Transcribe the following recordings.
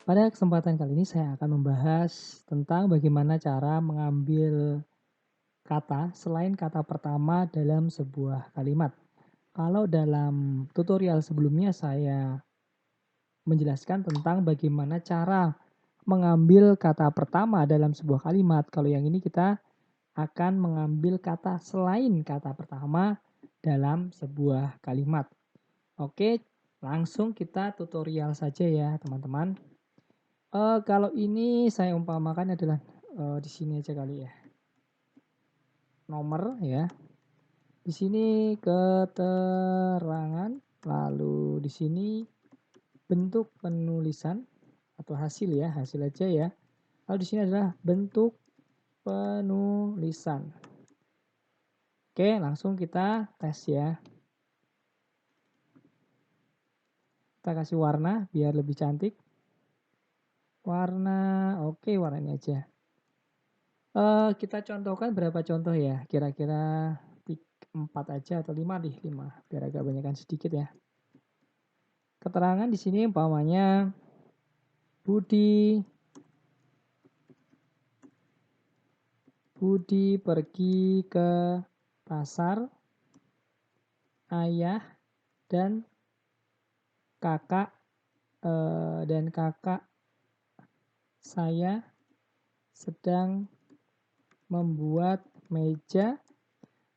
Pada kesempatan kali ini saya akan membahas tentang bagaimana cara mengambil kata selain kata pertama dalam sebuah kalimat. Kalau dalam tutorial sebelumnya saya menjelaskan tentang bagaimana cara mengambil kata pertama dalam sebuah kalimat. Kalau yang ini kita akan mengambil kata selain kata pertama dalam sebuah kalimat. Oke, langsung kita tutorial saja ya, teman-teman. Kalau ini saya umpamakan adalah, di sini aja kali ya, nomor ya. Di sini keterangan, lalu di sini bentuk penulisan atau hasil ya, hasil aja ya. Lalu di sini adalah bentuk penulisan. Oke, langsung kita tes ya. Kita kasih warna biar lebih cantik. Warna, oke warna ini aja. Kita contohkan berapa contoh ya? Kira-kira 4 aja atau 5 nih, 5 biar agak banyakkan sedikit ya. Keterangan di sini umpamanya Budi pergi ke pasar, ayah dan kakak saya sedang membuat meja,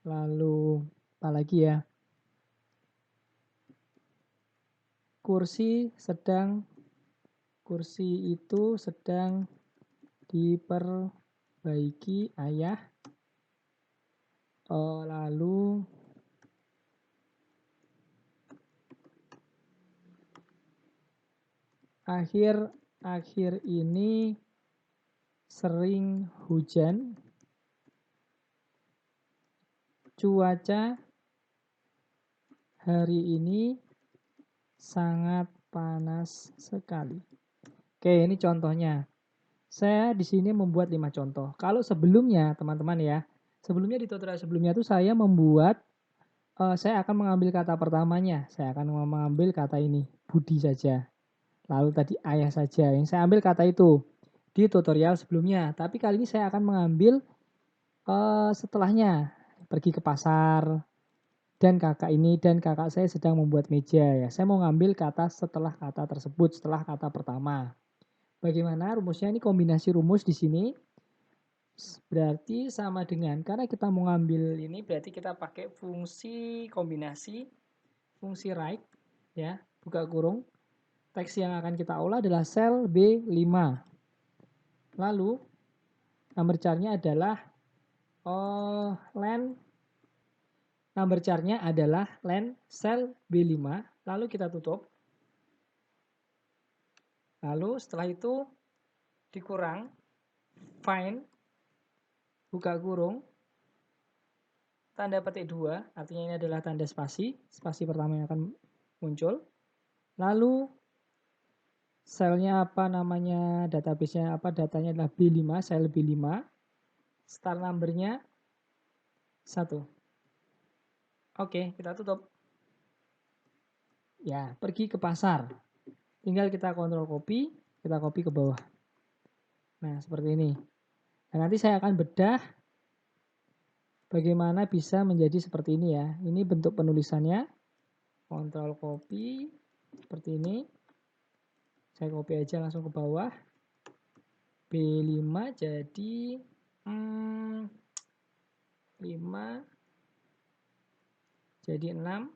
lalu apa lagi ya? Kursi itu sedang diperbaiki ayah. Lalu akhir ini sering hujan. Cuaca hari ini sangat panas sekali. Oke, ini contohnya. Saya di sini membuat 5 contoh. Kalau sebelumnya, teman-teman ya, sebelumnya di tutorial sebelumnya itu saya membuat, saya akan mengambil kata pertamanya. Saya akan mengambil kata ini, Budi saja. Lalu tadi ayah saja. Yang saya ambil kata itu di tutorial sebelumnya. Tapi kali ini saya akan mengambil setelahnya. Pergi ke pasar, dan kakak saya sedang membuat meja ya. Saya mau ngambil kata setelah kata tersebut, setelah kata pertama. Bagaimana rumusnya? Ini kombinasi rumus di sini. Berarti sama dengan, karena kita mau ngambil ini berarti kita pakai fungsi kombinasi, fungsi right ya, buka kurung. Teks yang akan kita olah adalah sel B5. Lalu number char-nya adalah number char-nya adalah len sel B5, lalu kita tutup. Lalu setelah itu dikurang find buka kurung tanda petik 2, artinya ini adalah tanda spasi pertama yang akan muncul. Lalu selnya apa namanya, database-nya apa, datanya adalah B5, sel B5. Start number-nya 1. Oke, kita tutup. Ya, pergi ke pasar. Tinggal kita kontrol copy, kita copy ke bawah. Nah, seperti ini. Nah, nanti saya akan bedah bagaimana bisa menjadi seperti ini ya. Ini bentuk penulisannya. Kontrol copy seperti ini. Saya copy aja langsung ke bawah. B5 jadi 5 jadi 6.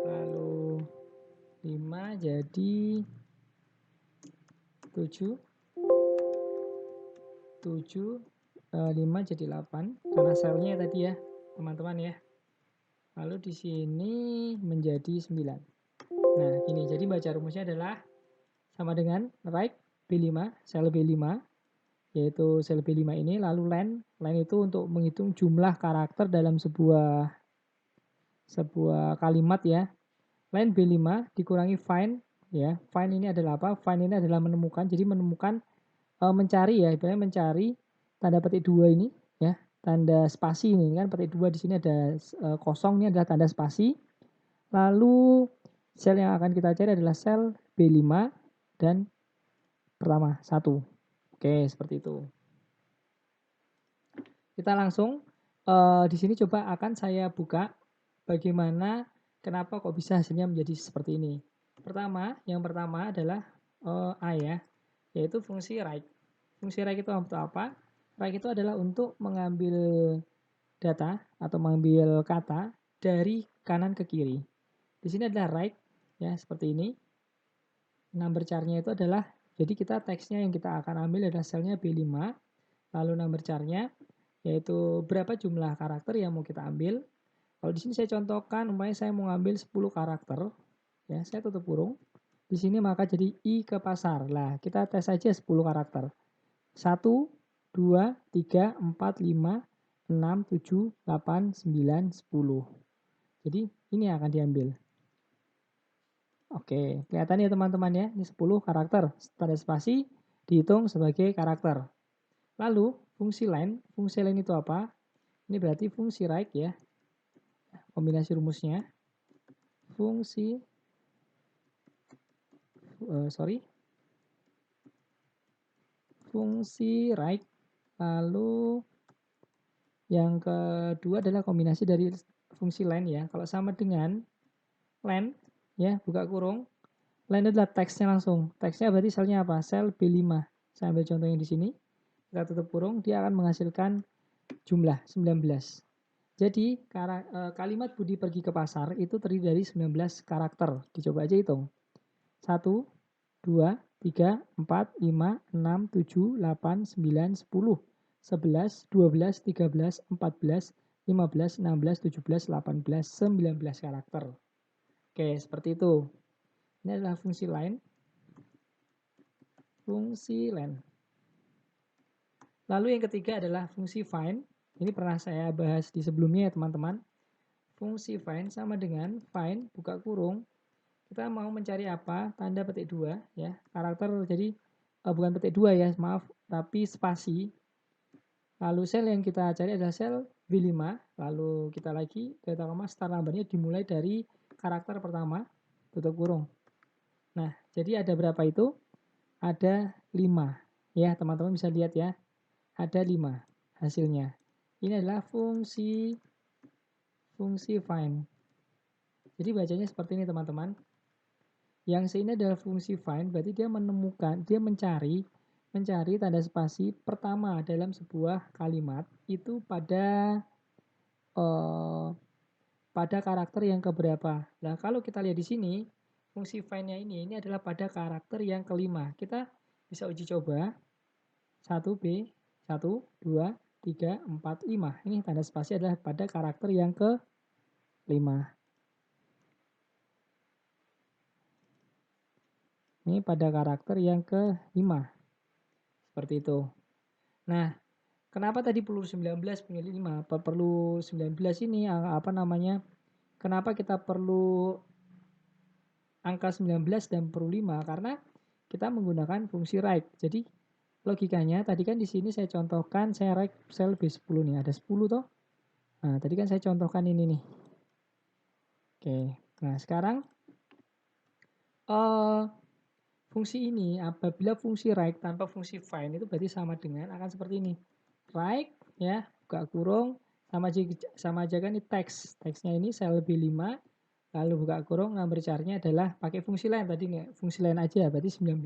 Lalu 5 jadi 7. 5 jadi 8 karena selnya tadi ya, teman-teman ya. Lalu di sini menjadi 9. Nah, gini. Jadi baca rumusnya adalah sama dengan right B5, sel B5, yaitu sel B5 ini, lalu len itu untuk menghitung jumlah karakter dalam sebuah kalimat ya. Len B5 dikurangi find ya. Find ini adalah apa? Find ini adalah menemukan. Jadi menemukan, mencari ya, ibaratnya mencari tanda petik 2 ini ya, tanda spasi ini kan, petik 2 di sini ada kosong, ini adalah tanda spasi. Lalu sel yang akan kita cari adalah sel B5 dan pertama 1. Oke, seperti itu. Kita langsung di sini coba akan saya buka bagaimana kenapa kok bisa hasilnya menjadi seperti ini. Yang pertama adalah A ya, yaitu fungsi write. Fungsi write itu untuk apa? Write itu adalah untuk mengambil data atau mengambil kata dari kanan ke kiri. Di sini adalah write ya, seperti ini. Number char-nya itu adalah, jadi kita teksnya yang kita akan ambil adalah selnya B5, lalu number char-nya yaitu berapa jumlah karakter yang mau kita ambil. Kalau di sini saya contohkan, umpamanya saya mau ngambil 10 karakter, ya saya tutup kurung. Di sini maka jadi I ke pasar. Lah, kita tes saja 10 karakter. 1, 2, 3, 4, 5, 6, 7, 8, 9, 10. Jadi ini yang akan diambil. Oke, kelihatan ya teman-teman ya, ini 10 karakter. Tanda spasi dihitung sebagai karakter. Lalu fungsi line itu apa? Ini berarti fungsi write ya. Kombinasi rumusnya. Fungsi fungsi write. Lalu yang kedua adalah kombinasi dari fungsi len ya. Kalau sama dengan len ya, buka kurung. Len adalah teksnya langsung. Teksnya berarti selnya apa? Sel B5. Saya ambil contohnya di sini. Kita tutup kurung, dia akan menghasilkan jumlah 19. Jadi kalimat Budi pergi ke pasar itu terdiri dari 19 karakter. Dicoba aja hitung. 1, 2, 3, 4, 5, 6, 7, 8, 9, 10, 11, 12, 13, 14, 15, 16, 17, 18, 19 karakter. Oke, seperti itu. Ini adalah fungsi line. Fungsi len. Lalu yang ketiga adalah fungsi find. Ini pernah saya bahas di sebelumnya ya teman-teman. Fungsi find sama dengan find buka kurung. Kita mau mencari apa? Tanda petik 2 ya. Karakter jadi bukan petik 2 ya, maaf, tapi spasi. Lalu sel yang kita cari adalah sel B5. Lalu kita lagi data koma start number-nya dimulai dari karakter pertama tutup kurung. Nah, jadi ada berapa itu? Ada 5. Ya, teman-teman bisa lihat ya. Ada 5 hasilnya. Ini adalah fungsi find. Jadi bacanya seperti ini teman-teman. Yang ini adalah fungsi find, berarti dia menemukan, dia mencari tanda spasi pertama dalam sebuah kalimat itu pada karakter yang keberapa. Nah, kalau kita lihat di sini, fungsi find-nya ini adalah pada karakter yang kelima. Kita bisa uji coba. 1B, 1, 2, 3, 4, 5. Ini tanda spasi adalah pada karakter yang ke-5. Ini pada karakter yang ke-5. Seperti itu. Nah, kenapa tadi perlu 19 punya 5? Perlu 19 ini apa namanya? Kenapa kita perlu angka 19 dan perlu 5? Karena kita menggunakan fungsi write. Jadi logikanya tadi kan di sini saya contohkan saya write sel B10 nih, ada 10 toh. Nah, tadi kan saya contohkan ini nih. Oke. Nah, sekarang fungsi ini apabila fungsi write tanpa fungsi find itu berarti sama dengan akan seperti ini. Write ya, buka kurung sama aja kan ini teks. Teksnya ini sel B5 lalu buka kurung, number char-nya adalah pakai fungsi lain tadi nih, fungsi lain aja berarti 19.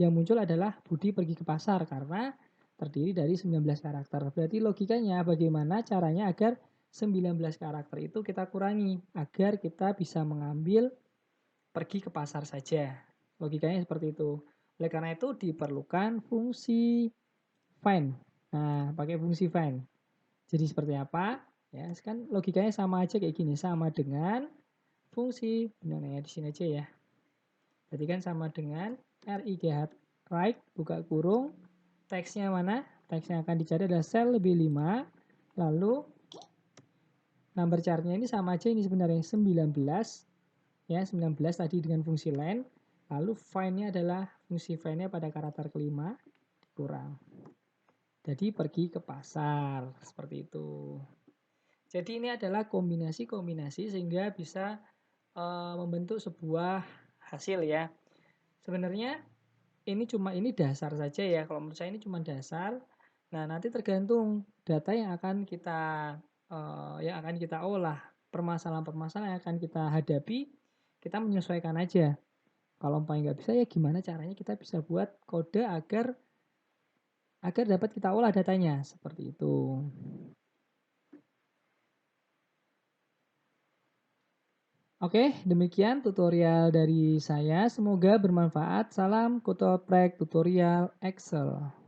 Yang muncul adalah Budi pergi ke pasar karena terdiri dari 19 karakter. Berarti logikanya bagaimana caranya agar 19 karakter itu kita kurangi agar kita bisa mengambil pergi ke pasar saja. Logikanya seperti itu. Oleh karena itu diperlukan fungsi find. Nah, pakai fungsi find. Jadi seperti apa? Ya, kan logikanya sama aja kayak gini, sama dengan fungsi, benar ya di sini aja ya. Berarti kan sama dengan RIGH write buka kurung, teksnya mana? Teksnya akan dicari adalah sel B5, lalu number char-nya ini sama aja ini sebenarnya 19 ya, 19 tadi dengan fungsi len, lalu find-nya adalah fungsi find-nya pada karakter kelima dikurang. Jadi pergi ke pasar, seperti itu. Jadi ini adalah kombinasi-kombinasi sehingga bisa membentuk sebuah hasil ya. Sebenarnya ini dasar saja ya, kalau menurut saya ini cuma dasar. Nah, nanti tergantung data yang akan kita olah, permasalahan-permasalahan yang akan kita hadapi, kita menyesuaikan aja. Kalau umpamanya nggak bisa ya gimana caranya kita bisa buat kode agar dapat kita olah datanya, seperti itu. Oke, demikian tutorial dari saya. Semoga bermanfaat. Salam Kutoprek Tutorial Excel.